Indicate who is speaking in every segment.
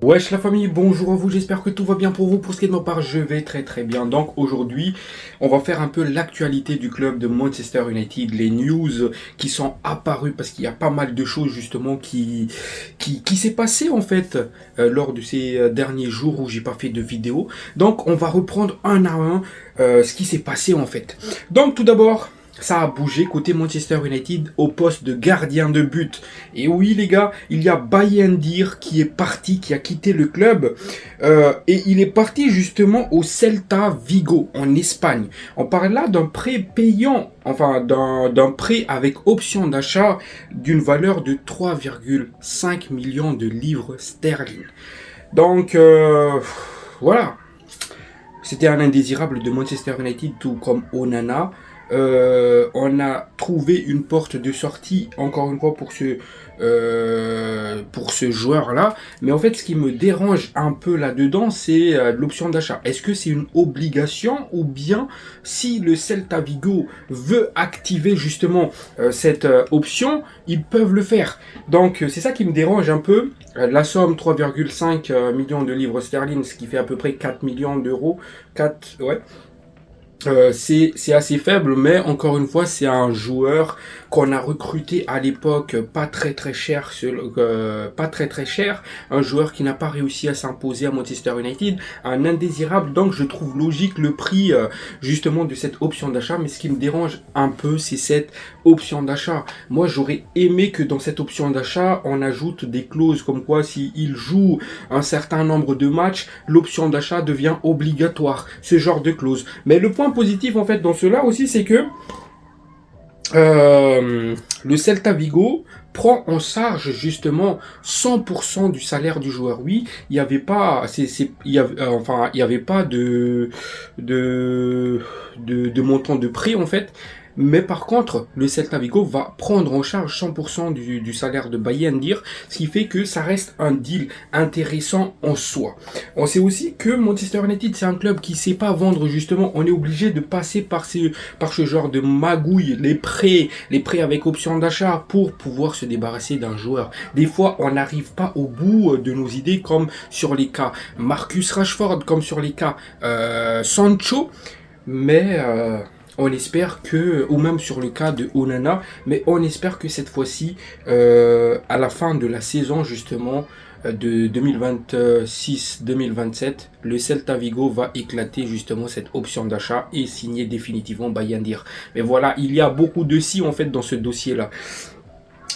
Speaker 1: Wesh la famille, bonjour à vous, j'espère que tout va bien pour vous. Pour ce qui est de ma part, je vais très bien. Donc aujourd'hui, on va faire un peu l'actualité du club de Manchester United, les news qui sont apparues parce qu'il y a pas mal de choses justement qui s'est passé en fait lors de ces derniers jours où j'ai pas fait de vidéo. Donc on va reprendre un à un ce qui s'est passé en fait. Donc tout d'abord, ça a bougé côté Manchester United au poste de gardien de but. Et oui les gars, il y a Bayindir qui est parti, qui a quitté le club. Et il est parti justement au Celta Vigo en Espagne. On parle là d'un prêt payant, enfin d'un prêt avec option d'achat d'une valeur de 3,5 millions de livres sterling. Donc voilà, c'était un indésirable de Manchester United, tout comme Onana. On a trouvé une porte de sortie, encore une fois, pour ce joueur-là. Mais en fait, ce qui me dérange un peu là-dedans, c'est l'option d'achat. Est-ce que c'est une obligation ou bien si le Celta Vigo veut activer justement cette option, ils peuvent le faire. Donc, c'est ça qui me dérange un peu. La somme 3,5 millions de livres sterling, ce qui fait à peu près 4 millions d'euros. 4, ouais. C'est assez faible, mais encore une fois, c'est un joueur qu'on a recruté à l'époque pas très cher, pas très cher, un joueur qui n'a pas réussi à s'imposer à Manchester United, un indésirable. Donc je trouve logique le prix justement de cette option d'achat, mais ce qui me dérange un peu, c'est cette option d'achat. Moi, j'aurais aimé que dans cette option d'achat, on ajoute des clauses comme quoi s'il joue un certain nombre de matchs, l'option d'achat devient obligatoire. Ce genre de clause. Mais le point positif en fait dans cela aussi, c'est que le Celta Vigo prend en charge justement 100% du salaire du joueur. Oui, il n'y avait pas, il y avait pas de montant de prix en fait. Mais par contre, le Celta Vigo va prendre en charge 100% du salaire de Bayindir, ce qui fait que ça reste un deal intéressant en soi. On sait aussi que Manchester United, c'est un club qui ne sait pas vendre justement. On est obligé de passer par ce genre de magouille, les prêts avec option d'achat pour pouvoir se débarrasser d'un joueur. Des fois, on n'arrive pas au bout de nos idées comme sur les cas Marcus Rashford, comme sur les cas Sancho, mais on espère que, ou même sur le cas de Onana, mais on espère que cette fois-ci, à la fin de la saison justement de 2026-2027, le Celta Vigo va éclater justement cette option d'achat et signer définitivement Bayindir. Mais voilà, il y a beaucoup de si en fait dans ce dossier-là.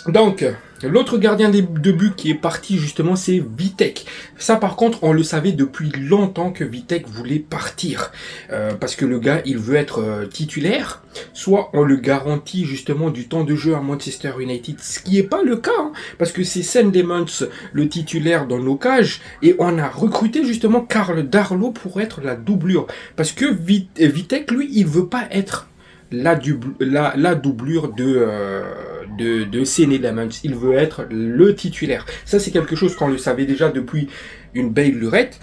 Speaker 1: Donc, l'autre gardien de but qui est parti justement, c'est Vitek. Ça par contre, on le savait depuis longtemps que Vitek voulait partir. Parce que le gars, il veut être titulaire. Soit on le garantit justement du temps de jeu à Manchester United, ce qui n'est pas le cas. Hein, parce que c'est Sen Demons, le titulaire dans nos cages. Et on a recruté justement Karl Darlow pour être la doublure. Parce que Vitek, lui, il veut pas être la doublure de Sen Lemans. Il veut être le titulaire. Ça, c'est quelque chose qu'on le savait déjà depuis une belle lurette.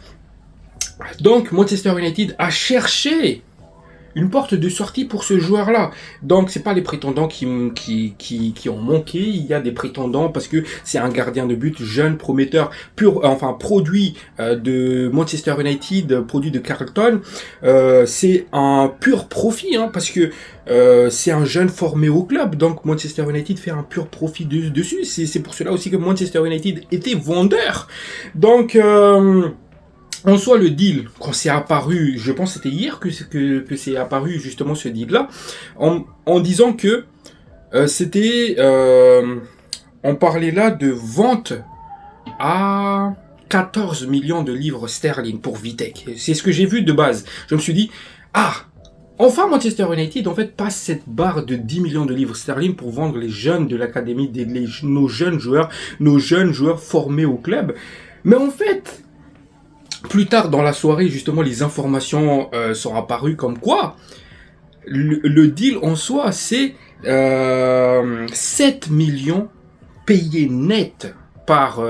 Speaker 1: Donc, Manchester United a cherché une porte de sortie pour ce joueur-là. Donc, c'est pas les prétendants qui ont manqué. Il y a des prétendants parce que c'est un gardien de but jeune, prometteur, produit de Manchester United, produit de Carlton. C'est un pur profit, hein, parce que c'est un jeune formé au club. Donc, Manchester United fait un pur profit dessus. C'est pour cela aussi que Manchester United était vendeur. Donc, en soi, le deal, quand c'est apparu, je pense que c'était hier que c'est apparu justement ce deal-là, en disant que on parlait là de vente à 14 millions de livres sterling pour Vitek. C'est ce que j'ai vu de base. Je me suis dit, enfin Manchester United en fait passe cette barre de 10 millions de livres sterling pour vendre les jeunes de l'académie, nos jeunes joueurs formés au club. Mais en fait, plus tard dans la soirée, justement, les informations sont apparues comme quoi le deal en soi, c'est 7 millions payés net par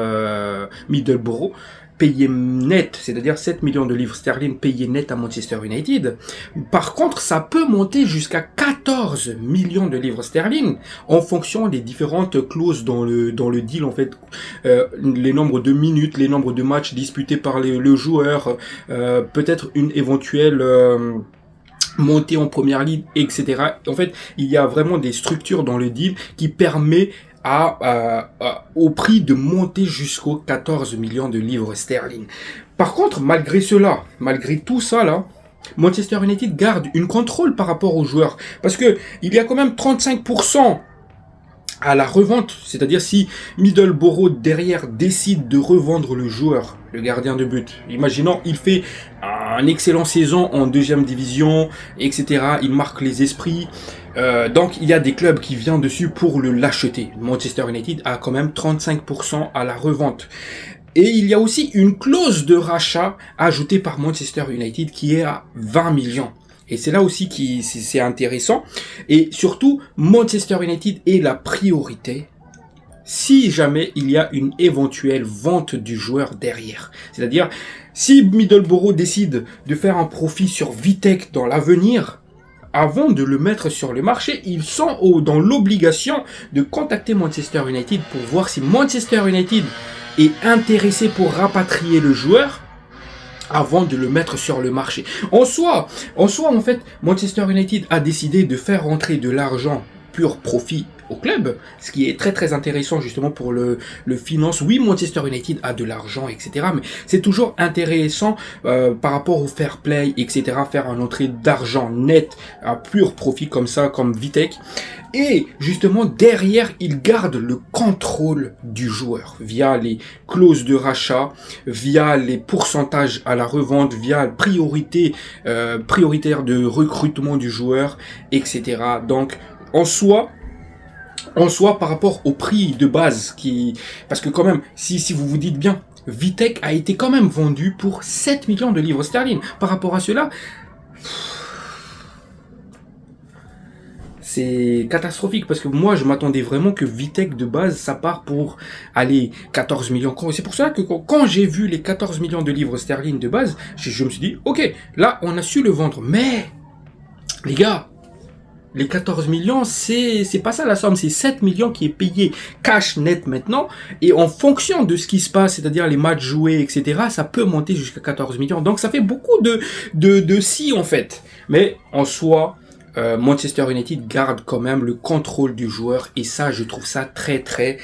Speaker 1: Middlesbrough, payé net, c'est-à-dire 7 millions de livres sterling payés net à Manchester United. Par contre, ça peut monter jusqu'à 14 millions de livres sterling en fonction des différentes clauses dans le deal, en fait. Les nombres de minutes, les nombres de matchs disputés par le joueur, peut-être une éventuelle montée en première ligue, etc. En fait, il y a vraiment des structures dans le deal qui permet au prix de monter jusqu'aux 14 millions de livres sterling. Par contre, malgré cela, malgré tout ça là, Manchester United garde une contrôle par rapport aux joueurs. Parce que il y a quand même 35% à la revente. C'est-à-dire si Middlesbrough derrière décide de revendre le joueur, le gardien de but. Imaginons, il fait une excellente saison en deuxième division, etc. Il marque les esprits. Donc il y a des clubs qui viennent dessus pour le l'acheter. Manchester United a quand même 35% à la revente. Et il y a aussi une clause de rachat ajoutée par Manchester United qui est à 20 millions. Et c'est là aussi qui c'est intéressant. Et surtout, Manchester United est la priorité si jamais il y a une éventuelle vente du joueur derrière. C'est-à-dire, si Middlesbrough décide de faire un profit sur Vitek dans l'avenir, avant de le mettre sur le marché, ils sont dans l'obligation de contacter Manchester United pour voir si Manchester United est intéressé pour rapatrier le joueur avant de le mettre sur le marché. En soi, en fait, Manchester United a décidé de faire rentrer de l'argent pur profit au club, ce qui est très très intéressant justement pour le finance. Oui, Manchester United a de l'argent, etc. Mais c'est toujours intéressant par rapport au fair play, etc. Faire une entrée d'argent net à pur profit comme ça, comme Vitek. Et justement, derrière, il garde le contrôle du joueur via les clauses de rachat, via les pourcentages à la revente, via la prioritaire de recrutement du joueur, etc. Donc, en soi, par rapport au prix de base, parce que quand même, si vous vous dites bien, Vitek a été quand même vendu pour 7 millions de livres sterling. Par rapport à cela, c'est catastrophique parce que moi je m'attendais vraiment que Vitek de base ça part pour aller 14 millions. C'est pour cela que quand j'ai vu les 14 millions de livres sterling de base, je me suis dit ok, là on a su le vendre, mais les gars, les 14 millions, c'est pas ça la somme, c'est 7 millions qui est payé cash net maintenant, et en fonction de ce qui se passe, c'est-à-dire les matchs joués, etc., ça peut monter jusqu'à 14 millions. Donc ça fait beaucoup de si en fait. Mais en soi, Manchester United garde quand même le contrôle du joueur, et ça, je trouve ça très très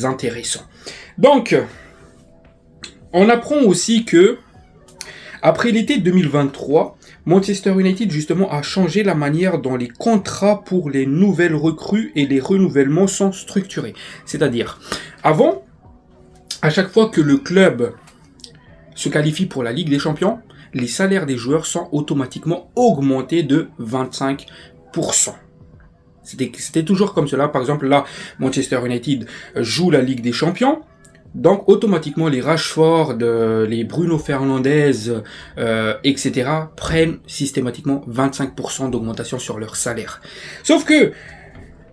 Speaker 1: intéressant. Donc, on apprend aussi que après l'été 2023, Manchester United justement a changé la manière dont les contrats pour les nouvelles recrues et les renouvellements sont structurés. C'est-à-dire, avant, à chaque fois que le club se qualifie pour la Ligue des Champions, les salaires des joueurs sont automatiquement augmentés de 25%. C'était toujours comme cela. Par exemple, là, Manchester United joue la Ligue des Champions. Donc, automatiquement, les Rashford, les Bruno Fernandes, etc. prennent systématiquement 25% d'augmentation sur leur salaire. Sauf que,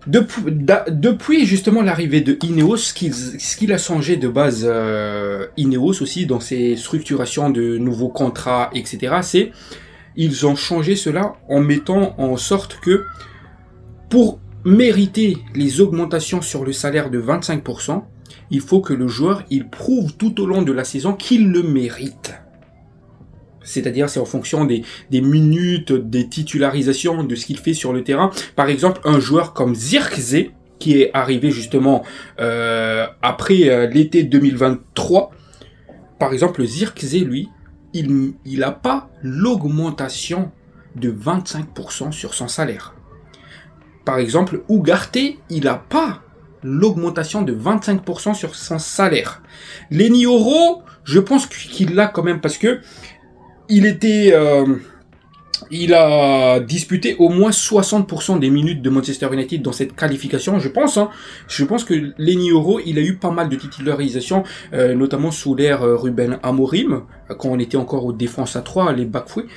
Speaker 1: depuis justement l'arrivée de Ineos, ce qu'il a changé de base Ineos aussi dans ses structurations de nouveaux contrats, etc. c'est ils ont changé cela en mettant en sorte que pour mériter les augmentations sur le salaire de 25%, il faut que le joueur il prouve tout au long de la saison qu'il le mérite. C'est-à-dire, c'est en fonction des minutes, des titularisations, de ce qu'il fait sur le terrain. Par exemple, un joueur comme Zirkzee, qui est arrivé justement après l'été 2023. Par exemple, Zirkzee, lui, il n'a pas l'augmentation de 25% sur son salaire. Par exemple, Ugarte, il n'a pas l'augmentation de 25% sur son salaire. Leny Yoro, je pense qu'il l'a quand même parce que il a disputé au moins 60% des minutes de Manchester United dans cette qualification, je pense. Je pense que Leny Yoro, il a eu pas mal de titularisations, notamment sous l'ère Ruben Amorim, quand on était encore aux défenses à 3, les backfouts.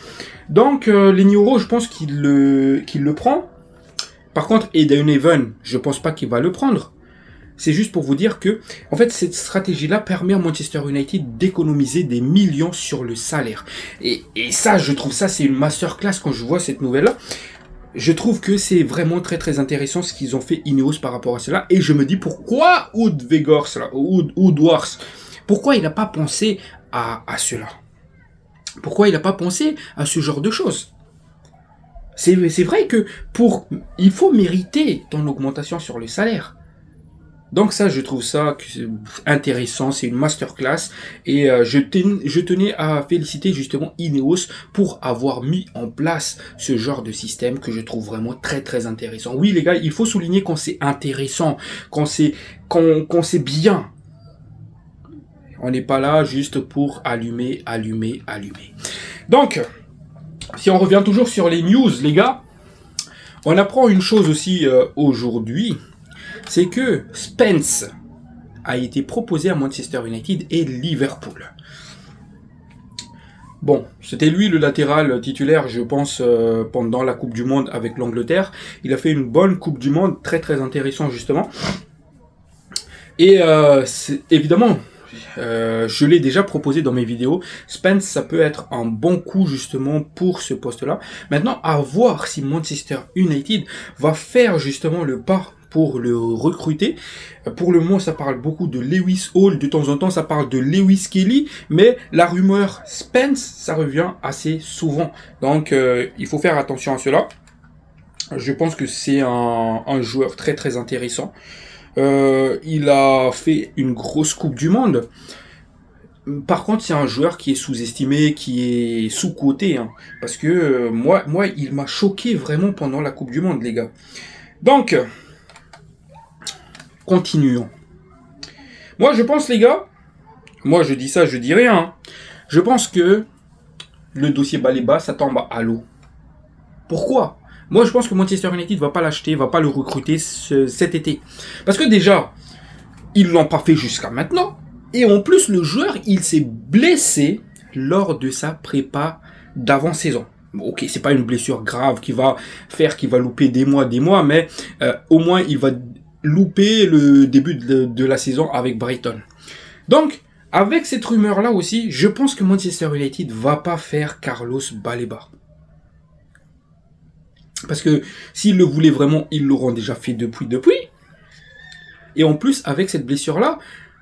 Speaker 1: Donc, Leny Yoro, je pense qu'il le prend. Par contre, Eden Even, je pense pas qu'il va le prendre. c'est juste pour vous dire que, en fait, cette stratégie-là permet à Manchester United d'économiser des millions sur le salaire. Et ça, je trouve ça, c'est une masterclass quand je vois cette nouvelle-là. Je trouve que c'est vraiment très très intéressant ce qu'ils ont fait Ineos par rapport à cela. Et je me dis pourquoi Woodward, pourquoi il n'a pas pensé à cela? Pourquoi il n'a pas pensé à ce genre de choses? C'est vrai que il faut mériter ton augmentation sur le salaire. Donc ça, je trouve ça intéressant, c'est une masterclass et je tenais à féliciter justement Ineos pour avoir mis en place ce genre de système que je trouve vraiment très très intéressant. Oui les gars, il faut souligner quand c'est intéressant, quand c'est bien. On n'est pas là juste pour allumer. Donc, si on revient toujours sur les news les gars, on apprend une chose aussi aujourd'hui. C'est que Spence a été proposé à Manchester United et Liverpool. Bon, c'était lui le latéral titulaire, je pense, pendant la Coupe du Monde avec l'Angleterre. Il a fait une bonne Coupe du Monde, très très intéressant justement. Et évidemment, je l'ai déjà proposé dans mes vidéos. Spence, ça peut être un bon coup justement pour ce poste-là. Maintenant, à voir si Manchester United va faire justement le pas pour le recruter. Pour le moment, ça parle beaucoup de Lewis Hall. De temps en temps, ça parle de Lewis Kelly. Mais la rumeur Spence, ça revient assez souvent. Donc, il faut faire attention à cela. Je pense que c'est un joueur très très intéressant. Il a fait une grosse Coupe du Monde. Par contre, c'est un joueur qui est sous-estimé, qui est sous-coté. Hein, parce que moi, il m'a choqué vraiment pendant la Coupe du Monde, les gars. Donc, continuons. Moi, je pense, les gars, moi, je dis ça, je dis rien. Hein, je pense que le dossier Baleba, ça tombe à l'eau. Pourquoi ? Moi, je pense que Manchester United va pas l'acheter, va pas le recruter cet été. Parce que déjà, ils l'ont pas fait jusqu'à maintenant. Et en plus, le joueur, il s'est blessé lors de sa prépa d'avant-saison. Ok, c'est pas une blessure grave qui va faire qu'il va louper des mois, mais au moins, il va louper le début de la saison avec Brighton. Donc, avec cette rumeur-là aussi, je pense que Manchester United va pas faire Carlos Baleba. Parce que s'ils le voulaient vraiment, ils l'auront déjà fait depuis. Et en plus, avec cette blessure-là,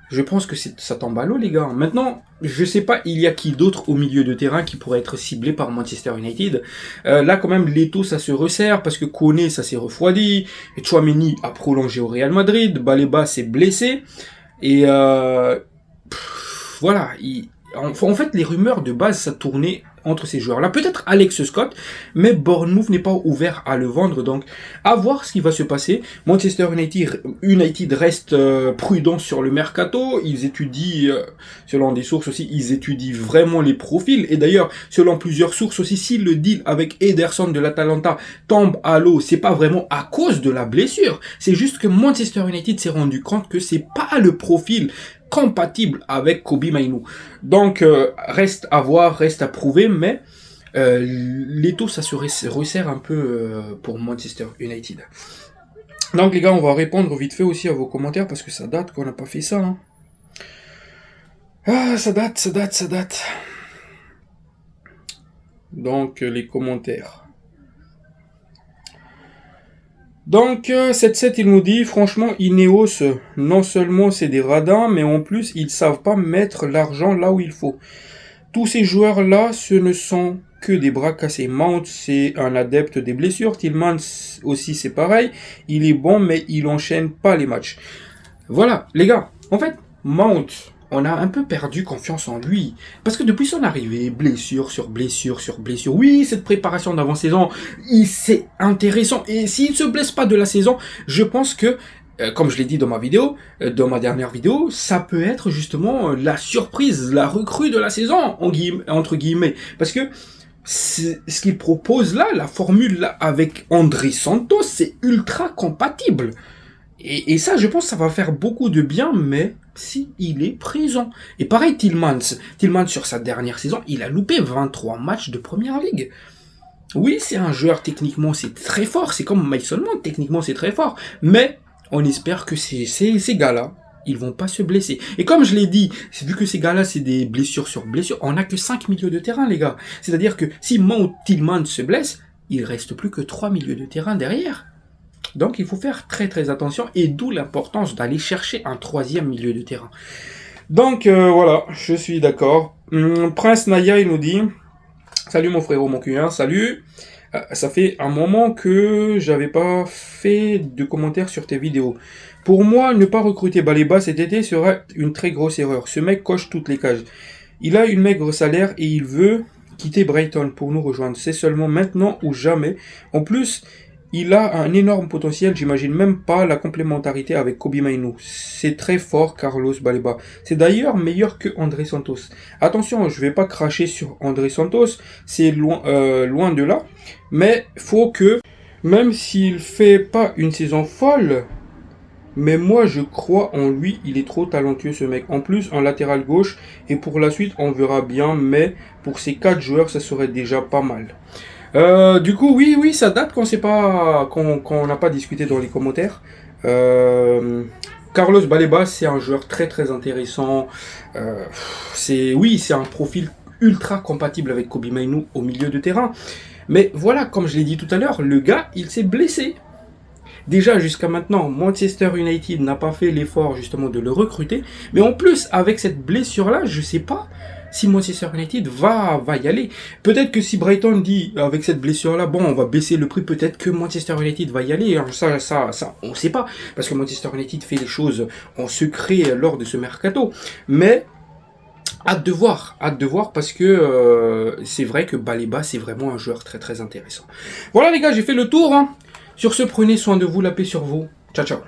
Speaker 1: je pense que ça tombe à l'eau, les gars. Maintenant, je sais pas, il y a qui d'autre au milieu de terrain qui pourrait être ciblé par Manchester United. Là, quand même, Leto, ça se resserre parce que Koné, ça s'est refroidi. Et Tchouaméni a prolongé au Real Madrid. Baleba s'est blessé. Et voilà. En fait, les rumeurs de base, ça tournait entre ces joueurs-là. Peut-être Alex Scott, mais Bournemouth n'est pas ouvert à le vendre. Donc, à voir ce qui va se passer. Manchester United reste prudent sur le mercato. Ils étudient, selon des sources aussi, ils étudient vraiment les profils. Et d'ailleurs, selon plusieurs sources aussi, si le deal avec Ederson de l'Atalanta tombe à l'eau, c'est pas vraiment à cause de la blessure. C'est juste que Manchester United s'est rendu compte que c'est pas le profil compatible avec Kobbie Mainoo. Donc, reste à voir, reste à prouver, mais l'étau, ça se resserre un peu pour Manchester United. Donc, les gars, on va répondre vite fait aussi à vos commentaires, parce que ça date qu'on n'a pas fait ça. Hein. Ah, ça date. Donc, les commentaires. Donc, 7-7, il nous dit, franchement, Ineos, non seulement c'est des radins, mais en plus, ils savent pas mettre l'argent là où il faut. Tous ces joueurs-là, ce ne sont que des bras cassés. Mount, c'est un adepte des blessures. Tillmans aussi, c'est pareil. Il est bon, mais il enchaîne pas les matchs. Voilà, les gars, en fait, Mount, on a un peu perdu confiance en lui. Parce que depuis son arrivée, blessure sur blessure sur blessure. Oui, cette préparation d'avant-saison, c'est intéressant. Et s'il ne se blesse pas de la saison, je pense que, comme je l'ai dit dans ma dernière vidéo, ça peut être justement la surprise, la recrue de la saison, entre guillemets. Parce que ce qu'il propose là, la formule là, avec André Santos, c'est ultra compatible. Et ça, je pense que ça va faire beaucoup de bien, mais si il est présent. Et pareil, Tillmans, sur sa dernière saison, il a loupé 23 matchs de Première Ligue. Oui, c'est un joueur, techniquement, c'est très fort. C'est comme Mason Mount, techniquement, c'est très fort. Mais On espère que ces gars-là, ils vont pas se blesser. Et comme je l'ai dit, vu que ces gars-là, c'est des blessures sur blessures, on n'a que 5 milieux de terrain, les gars. C'est-à-dire que si Mount Tillman se blesse, il reste plus que 3 milieux de terrain derrière. Donc il faut faire très très attention, et d'où l'importance d'aller chercher un troisième milieu de terrain. Donc voilà, je suis d'accord. Prince Naya, il nous dit... Salut mon frérot, mon Q1, salut. Ça fait un moment que j'avais pas fait de commentaires sur tes vidéos. Pour moi, ne pas recruter Baleba cet été serait une très grosse erreur. Ce mec coche toutes les cases. Il a une maigre salaire et il veut quitter Brighton pour nous rejoindre. C'est seulement maintenant ou jamais. En plus, il a un énorme potentiel, j'imagine même pas la complémentarité avec Kobbie Mainoo. C'est très fort, Carlos Baleba. C'est d'ailleurs meilleur que André Santos. Attention, je vais pas cracher sur André Santos, c'est loin de là. Mais faut que, même s'il fait pas une saison folle, mais moi je crois en lui, il est trop talentueux ce mec. En plus, en latéral gauche, et pour la suite, on verra bien, mais pour ces 4 joueurs, ça serait déjà pas mal. Du coup, oui, ça date qu'on n'a pas discuté dans les commentaires. Carlos Baleba, c'est un joueur très très intéressant. C'est un profil ultra compatible avec Kobbie Mainoo au milieu de terrain. Mais voilà, comme je l'ai dit tout à l'heure, le gars, il s'est blessé. Déjà, jusqu'à maintenant, Manchester United n'a pas fait l'effort justement de le recruter. Mais en plus, avec cette blessure-là, je sais pas si Manchester United va y aller. Peut-être que si Brighton dit, avec cette blessure-là, bon, on va baisser le prix, peut-être que Manchester United va y aller. Alors ça, on sait pas. Parce que Manchester United fait les choses en secret lors de ce mercato. Mais... hâte de voir parce que c'est vrai que Baleba, c'est vraiment un joueur très très intéressant. Voilà les gars, j'ai fait le tour. Hein. Sur ce, prenez soin de vous, la paix sur vous. Ciao, ciao.